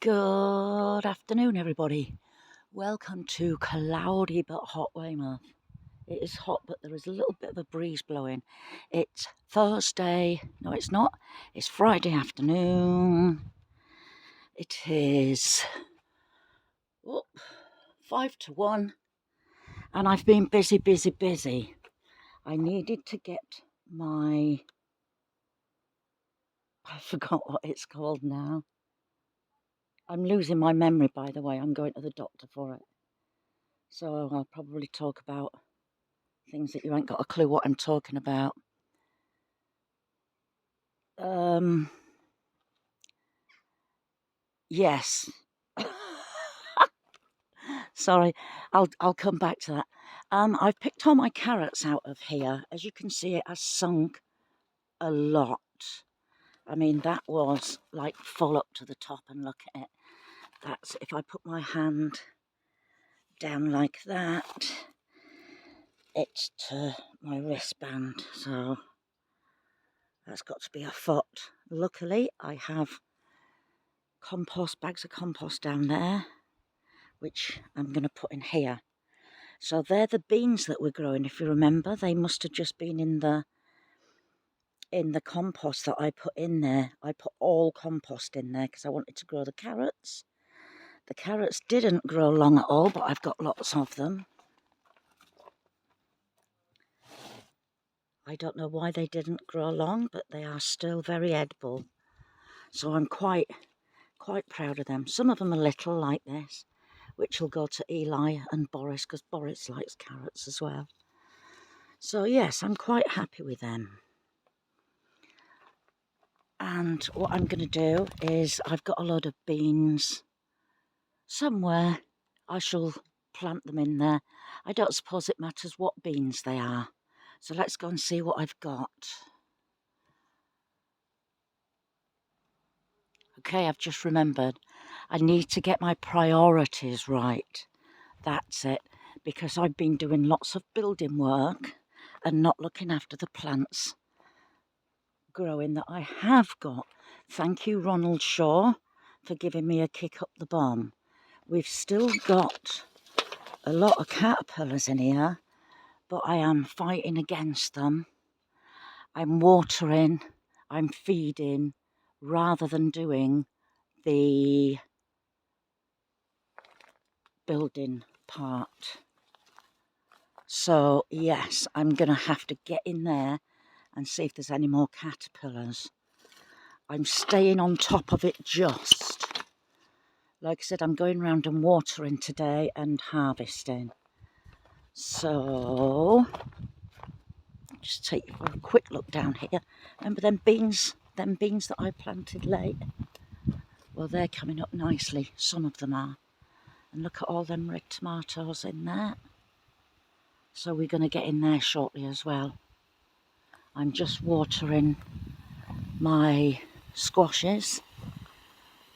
Good afternoon, everybody. Welcome to cloudy but hot Weymouth. It is hot, but there is a little bit of a breeze blowing. It's Thursday. No, it's not. It's Friday afternoon. It is 5 to 1, and I've been busy. I needed to get my. I forgot what it's called now. I'm losing my memory, by the way. I'm going to the doctor for it. So I'll probably talk about things that you ain't got a clue what I'm talking about. Yes. Sorry, I'll come back to that. I've picked all my carrots out of here. As you can see, it has sunk a lot. I mean, that was like full up to the top, and look at it. That's if I put my hand down like that, it's to my wristband. So that's got to be a foot. Luckily, I have bags of compost down there, which I'm going to put in here. So they're the beans that we're growing. If you remember, they must have just been in the compost that I put in there. I put all compost in there because I wanted to grow the carrots. The carrots didn't grow long at all, but I've got lots of them. I don't know why they didn't grow long, but they are still very edible. So I'm quite proud of them. Some of them are little like this, which will go to Eli and Boris, because Boris likes carrots as well. So yes, I'm quite happy with them. And what I'm going to do is, I've got a load of beans somewhere. I shall plant them in there. I don't suppose it matters what beans they are. So let's go and see what I've got. Okay, I've just remembered. I need to get my priorities right. That's it. Because I've been doing lots of building work and not looking after the plants growing that I have got. Thank you, Ronald Shaw, for giving me a kick up the bum. We've still got a lot of caterpillars in here, but I am fighting against them. I'm watering, I'm feeding, rather than doing the building part. So yes, I'm going to have to get in there and see if there's any more caterpillars. I'm staying on top of it just. Like I said, I'm going around and watering today and harvesting. So just take a quick look down here. Remember them beans that I planted late? Well, they're coming up nicely. Some of them are. And look at all them red tomatoes in there. So we're going to get in there shortly as well. I'm just watering my squashes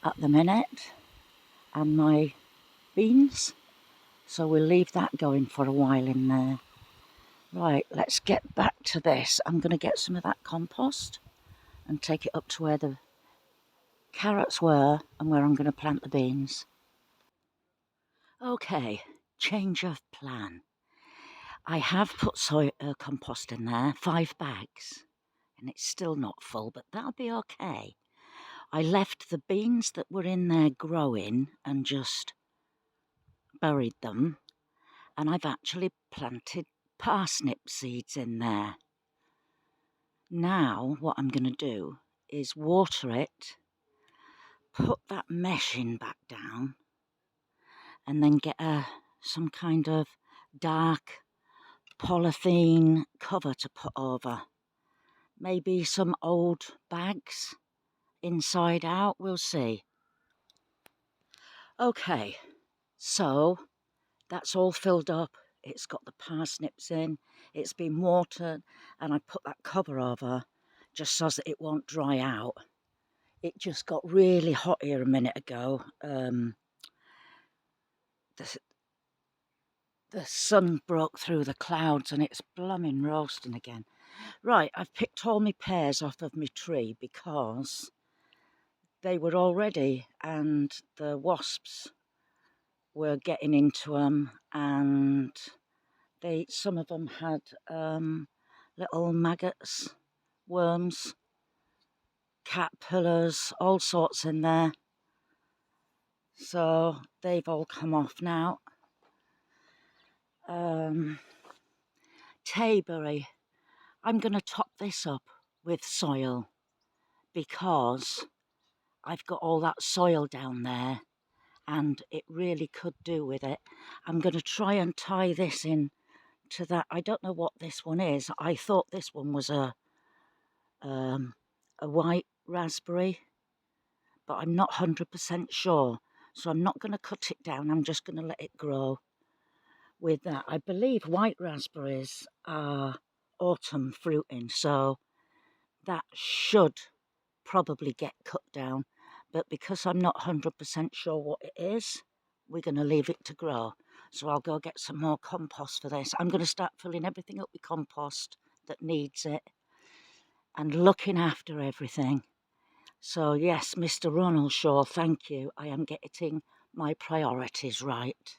at the minute and my beans. So we'll leave that going for a while in there. Right, let's get back to this. I'm going to get some of that compost and take it up to where the carrots were and where I'm going to plant the beans. Okay, change of plan. I have put soy compost in there, 5 bags, and it's still not full, but that'll be okay. I left the beans that were in there growing and just buried them, and I've actually planted parsnip seeds in there. Now what I'm going to do is water it, put that meshing back down, and then get some kind of dark polythene cover to put over. Maybe some old bags inside out, we'll see. Okay, so that's all filled up. It's got the parsnips in, it's been watered, and I put that cover over just so that it won't dry out. It just got really hot here a minute ago. The sun broke through the clouds and it's blooming roasting again. Right, I've picked all my pears off of my tree because they were all ready, and the wasps were getting into them, and some of them had little maggots, worms, caterpillars, all sorts in there. So they've all come off now. Tayberry. I'm going to top this up with soil because I've got all that soil down there and it really could do with it. I'm going to try and tie this in to that. I don't know what this one is. I thought this one was a white raspberry, but I'm not 100% sure. So I'm not going to cut it down. I'm just going to let it grow with that. I believe white raspberries are autumn fruiting, so that should probably get cut down. But because I'm not 100% sure what it is, we're going to leave it to grow. So I'll go get some more compost for this. I'm going to start filling everything up with compost that needs it and looking after everything. So yes, Mr Ronald Shaw, thank you. I am getting my priorities right.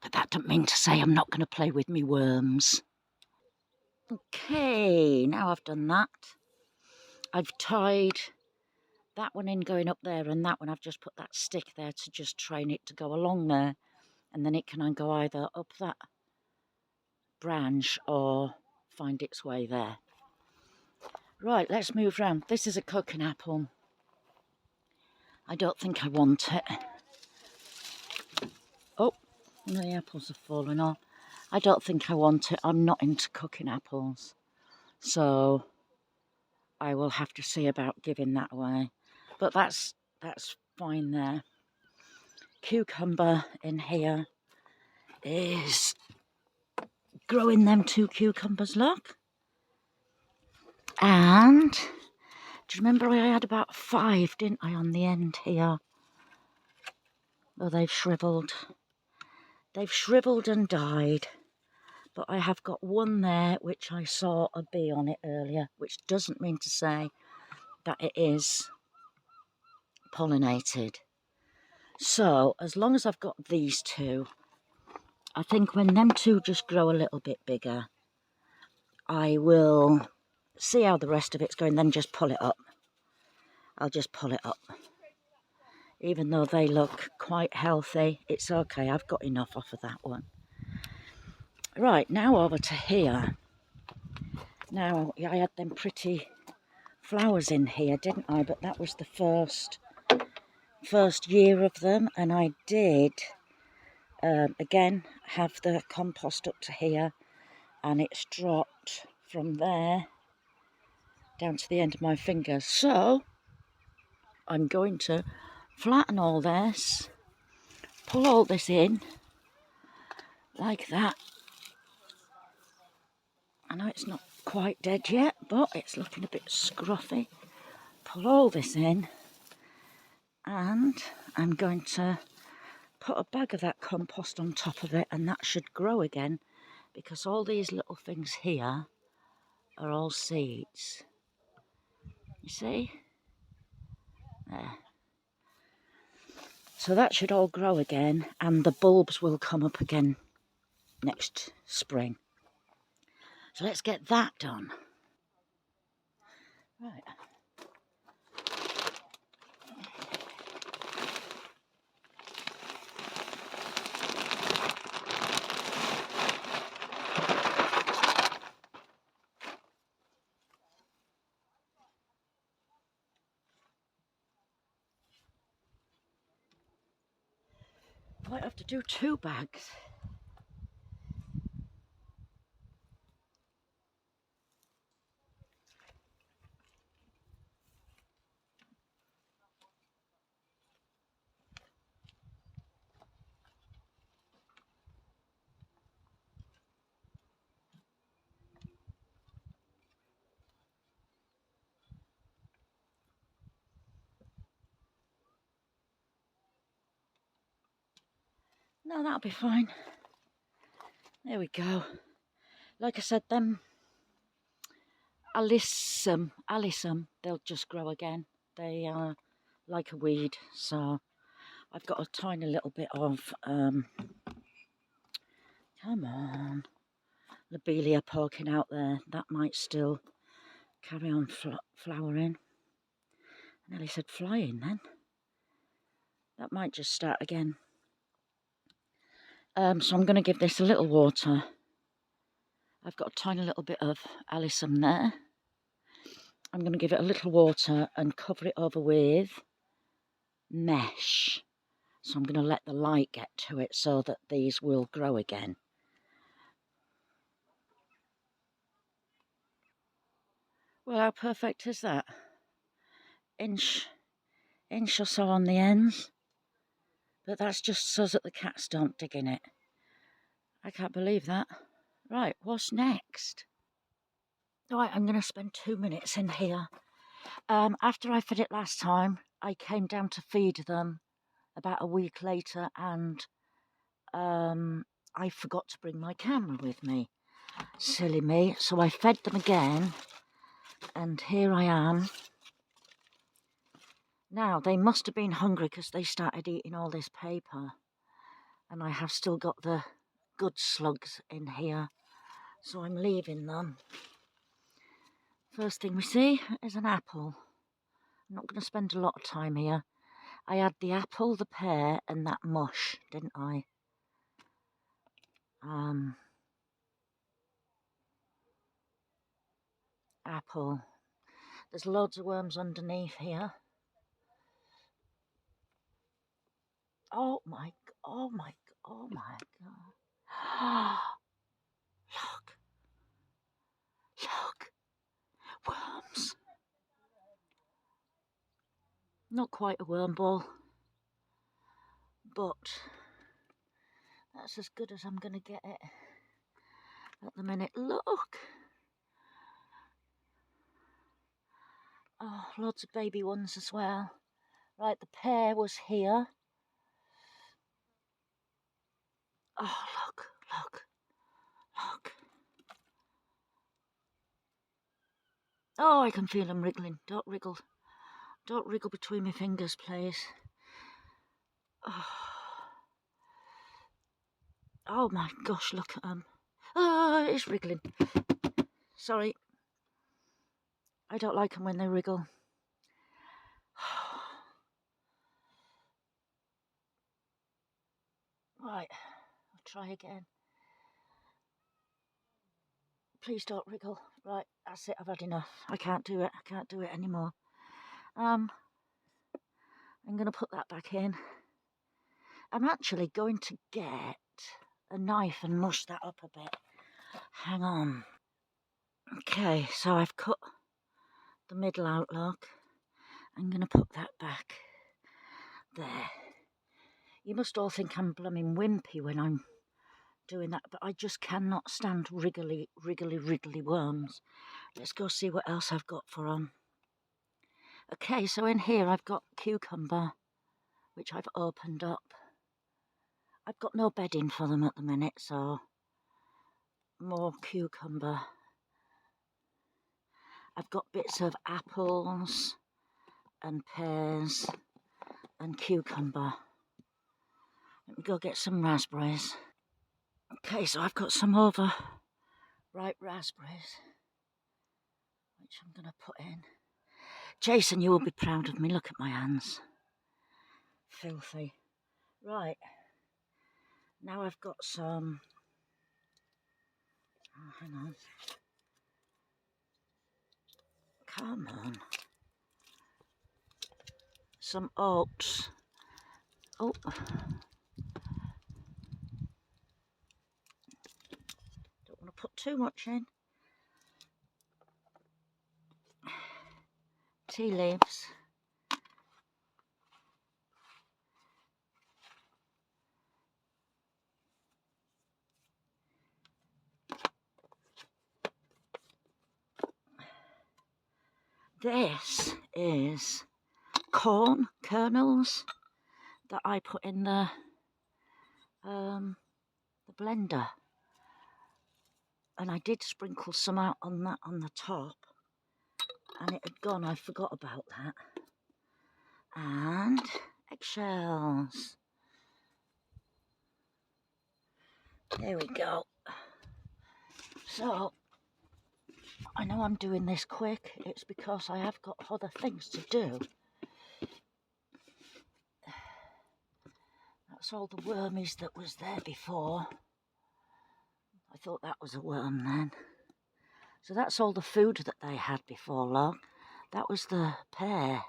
But that doesn't mean to say I'm not going to play with me worms. Okay, now I've done that. I've tied that one in going up there, and that one I've just put that stick there to just train it to go along there, and then it can go either up that branch or find its way there. Right, let's move round. This is a cooking apple. I don't think I want it. Oh, one of the apples have fallen off. I don't think I want it. I'm not into cooking apples, so I will have to see about giving that away. But that's fine there. Cucumber in here is growing them 2 cucumbers, look. And do you remember I had about 5, didn't I, on the end here? Oh, they've shriveled. They've shriveled and died. But I have got one there which I saw a bee on it earlier, which doesn't mean to say that it is pollinated. So as long as I've got these 2, I think when them 2 just grow a little bit bigger, I will see how the rest of it's going, then just pull it up. I'll just pull it up. Even though they look quite healthy, it's okay. I've got enough off of that one. Right, now over to here. Now, I had them pretty flowers in here, didn't I? But that was the first year of them, and I did, again, have the compost up to here, and it's dropped from there down to the end of my fingers. So I'm going to flatten all this, pull all this in like that. I know it's not quite dead yet, but it's looking a bit scruffy. Pull all this in, and I'm going to put a bag of that compost on top of it, and that should grow again, because all these little things here are all seeds. You see? There. So that should all grow again, and the bulbs will come up again next spring. So let's get that done. Right. I might have to do 2 bags. No, that'll be fine. There we go. Like I said, them alyssum, they'll just grow again. they are like a weed. So I've got a tiny little bit of, come on, lobelia poking out there. That might still carry on flowering. I nearly said flying then. That might just start again. So I'm going to give this a little water. I've got a tiny little bit of alyssum there. I'm going to give it a little water and cover it over with mesh. So I'm going to let the light get to it so that these will grow again. Well, how perfect is that? Inch or so on the ends. But that's just so that the cats don't dig in it. I can't believe that. Right, what's next? Right, I'm going to spend 2 minutes in here. After I fed it last time, I came down to feed them about a week later, and I forgot to bring my camera with me. Silly me. So I fed them again, and here I am. Now, they must have been hungry because they started eating all this paper, and I have still got the good slugs in here, so I'm leaving them. First thing we see is an apple. I'm not going to spend a lot of time here. I had the apple, the pear, and that mush, didn't I? Apple. There's loads of worms underneath here. Oh my god. Look. Worms. Not quite a worm ball, but that's as good as I'm going to get it at the minute. Look. Oh, lots of baby ones as well. Right, the pear was here. Oh, look. Oh, I can feel them wriggling. Don't wriggle between my fingers, please. Oh my gosh, look at them. Oh, it's wriggling. Sorry. I don't like them when they wriggle. Right, I'll try again. Please don't wriggle. Right, that's it, I've had enough. I can't do it anymore. I'm going to put that back in. I'm actually going to get a knife and mush that up a bit. Hang on. Okay, so I've cut the middle out, look. I'm going to put that back there. You must all think I'm blooming wimpy when I'm doing that, but I just cannot stand wriggly worms. Let's go see what else I've got for them. Okay, so in here I've got cucumber, which I've opened up. I've got no bedding for them at the minute, so more cucumber. I've got bits of apples and pears and cucumber. Let me go get some raspberries. Okay, so I've got some ripe raspberries, which I'm going to put in. Jason, you will be proud of me. Look at my hands. Filthy. Right. Now I've got some... Oh, hang on. Come on. Some oats. Oh. Don't want to put too much in. Tea leaves. This is corn kernels that I put in the blender, and I did sprinkle some out on the top, and it had gone. I forgot about that. and eggshells. There we go. So, I know I'm doing this quick. It's because I have got other things to do. That's all the wormies that was there before. I thought that was a worm then. So that's all the food that they had before long. That was the pear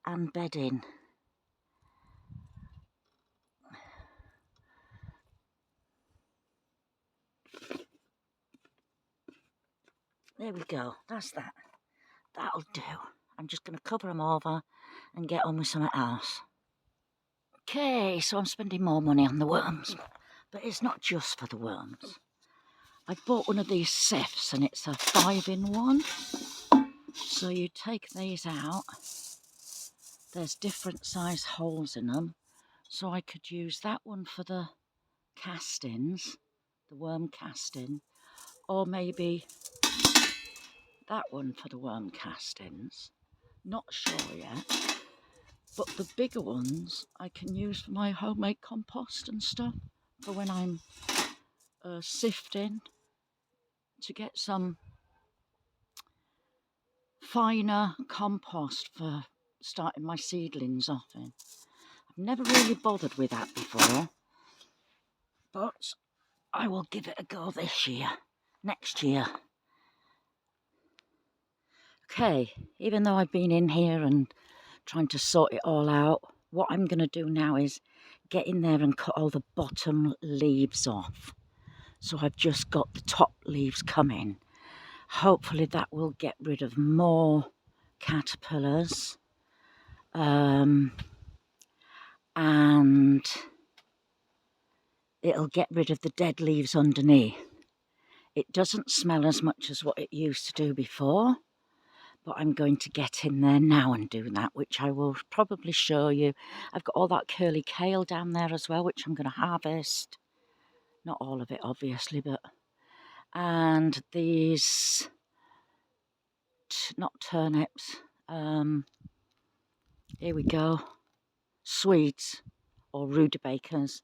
and bedding. There we go. That's that. That'll do. I'm just going to cover them over and get on with something else. Okay, so I'm spending more money on the worms. But it's not just for the worms. I bought one of these sifts and it's a 5-in-1. So you take these out. There's different size holes in them. So I could use that one for the castings, the worm casting, or maybe that one for the worm castings. Not sure yet. But the bigger ones I can use for my homemade compost and stuff, for when I'm sifting to get some finer compost for starting my seedlings off in. I've never really bothered with that before, but I will give it a go this year, next year. Okay, even though I've been in here and trying to sort it all out, what I'm going to do now is get in there and cut all the bottom leaves off. So I've just got the top leaves coming. Hopefully that will get rid of more caterpillars. And it'll get rid of the dead leaves underneath. It doesn't smell as much as what it used to do before, but I'm going to get in there now and do that, which I will probably show you. I've got all that curly kale down there as well, which I'm going to harvest. Not all of it, obviously, but... And these... not turnips. Here we go. Swedes or rudabakers,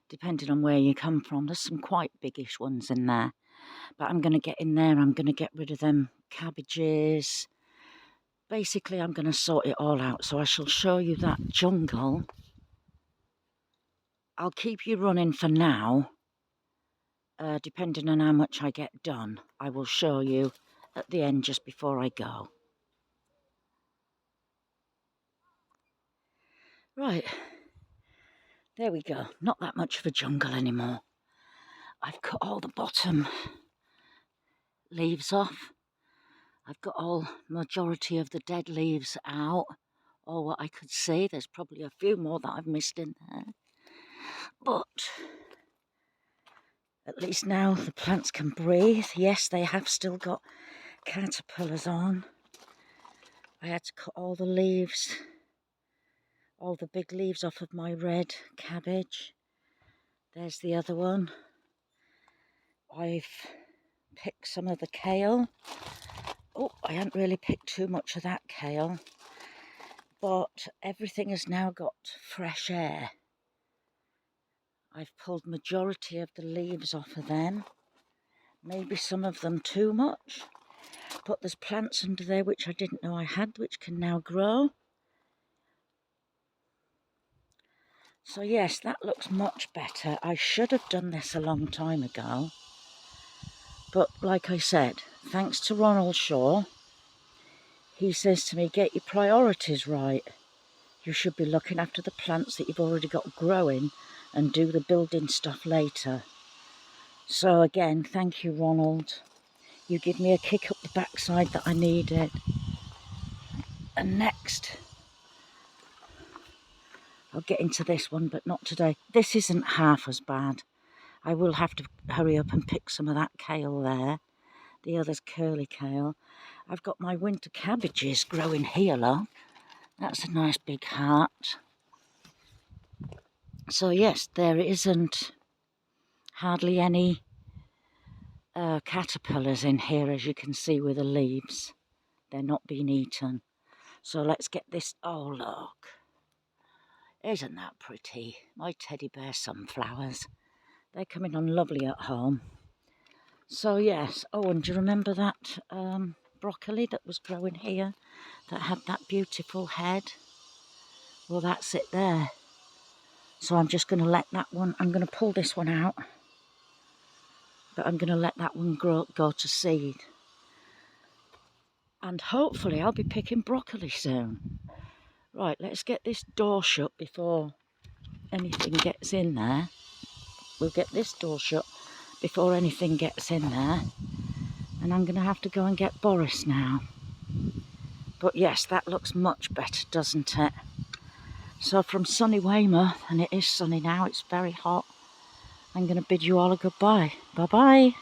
depending on where you come from. There's some quite biggish ones in there. But I'm going to get in there. I'm going to get rid of them cabbages. Basically, I'm going to sort it all out. So I shall show you that jungle. I'll keep you running for now. Depending on how much I get done, I will show you at the end just before I go. Right. There we go. Not that much of a jungle anymore. I've cut all the bottom leaves off. I've got all majority of the dead leaves out, or what I could see. There's probably a few more that I've missed in there. But at least now the plants can breathe. Yes, they have still got caterpillars on. I had to cut all the leaves, all the big leaves off of my red cabbage. There's the other one. I've picked some of the kale. Oh, I haven't really picked too much of that kale, but everything has now got fresh air. I've pulled majority of the leaves off of them, maybe some of them too much, but there's plants under there which I didn't know I had, which can now grow. So yes, that looks much better. I should have done this a long time ago, but like I said, thanks to Ronald Shaw, he says to me, get your priorities right. You should be looking after the plants that you've already got growing and do the building stuff later. So again, thank you, Ronald. You give me a kick up the backside that I needed. And next, I'll get into this one, but not today. This isn't half as bad. I will have to hurry up and pick some of that kale there. The other's curly kale. I've got my winter cabbages growing here, look. That's a nice big heart. So yes, there isn't hardly any caterpillars in here, as you can see with the leaves. They're not being eaten. So let's get this. Oh, look. Isn't that pretty? My teddy bear sunflowers. They're coming on lovely at home. So yes, oh, and do you remember that broccoli that was growing here that had that beautiful head? Well, that's it there. So I'm just going to let that one, I'm going to pull this one out, but I'm going to let that one go to seed. And hopefully I'll be picking broccoli soon. Right, let's get this door shut before anything gets in there. We'll get this door shut before anything gets in there. And I'm going to have to go and get Boris now. But yes, that looks much better, doesn't it? So from sunny Weymouth, and it is sunny now, it's very hot, I'm going to bid you all a goodbye. Bye-bye.